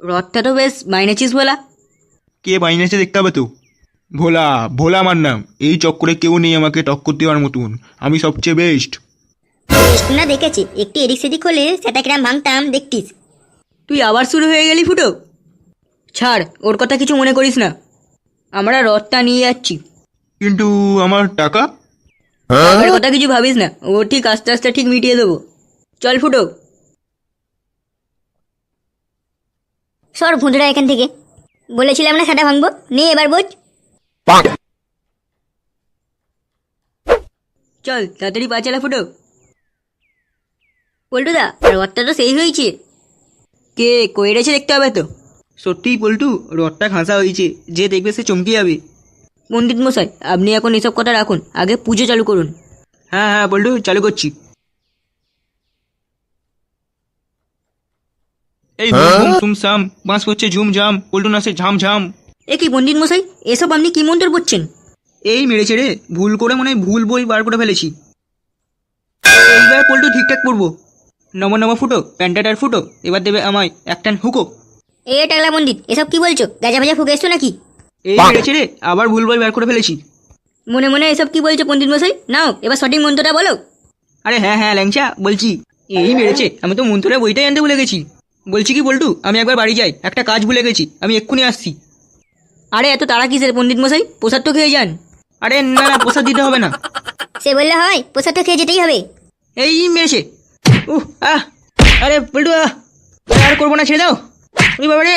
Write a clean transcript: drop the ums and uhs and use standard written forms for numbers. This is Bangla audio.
রথটা তো বেশ বাইনেছিস বলা। কে বাইনেছে দেখতে হবে তো। ভোলা, ভোলা আমার নাম। এই চক্করে কেউ নেই আমাকে টক্কর দেওয়ার মতন। আমি সবচেয়ে বেস্ট। বেশ না দেখেছি, একটু এদিক সেদিক হলে সেটা কিরাম ভাঙতাম দেখতিস। তুই আবার শুরু হয়ে গেলি ফুটো। ছাড়, ওর কথা কিছু মনে করিস না। আমরা রথটা নিয়ে যাচ্ছি। কিন্তু আমার টাকা? টাকার কথা কিছু ভাবিস না, ও ঠিক আস্তে আস্তে ঠিক মিটিয়ে দেবো। চল ফুটো। সর ভুঁদড়া এখান থেকে। বলেছিলাম না সেটা ভাঙবো, নে এবার বোঝ। চল তাড়াতাড়ি পা চালা ফুটো। পল্টুদা, রথটা তো সেই হয়েছে। কে কইরেছে দেখতে হবে তো। সত্যিই পল্টু, রথটা ঘাঁষা হয়েছে, যে দেখবে সে চমকে যাবে। পণ্ডিত মশাই, আপনি এখন এসব কথা রাখুন, আগে পুজো চালু করুন। হ্যাঁ হ্যাঁ পল্টু, চালু করছি। এই হুম সাম, বাঁশ পড়ছে ঝুমঝাম, পল্টু নাচে ঝামঝাম। এ কি পণ্ডিত মশাই, এসব আপনি কি মন্ত্র পড়ছেন? এই মেরেছে রে, ভুল করে মনে হয় ভুল বই বার করে ফেলেছি। এইবার পল্টু ঠিকঠাক পড়বো। নম নম ফুটো, প্যান্টাটার ফুটো, এবার দেবে আমায় একটান হুকো। এ টাকলা পণ্ডিত, এসব কি বলছো? গাজা ভাজা ফুকে এসছো নাকি? এই মেরেছে রে, আবার ভুল বই বার করে ফেলেছি। মনে মনে এসব কি বলছো পণ্ডিত মশাই? নাও এবার সঠিক মন্ত্রটা বলো। আরে হ্যাঁ হ্যাঁ ল্যাংচা, বলছি। এই মেরেছে, আমি তো মন্ত্রের বইটাই আনতে ভুলে গেছি। বলছি কি পল্টু, আমি একবার বাড়ি যাই, একটা কাজ ভুলে গেছি, আমি এক্ষুনি আসছি। আরে এত তাড়া কিসের পণ্ডিত মশাই, প্রসাদ তো খেয়ে যান। আরে না না, প্রসাদ দিতে হবে না। সে বললে হয়, প্রসাদ তো খেয়ে যেতেই হবে। এই মেরেছে। আহ, আরে পল্টু আর করবো না, ছেড়ে দাও। ওই বাবা রে।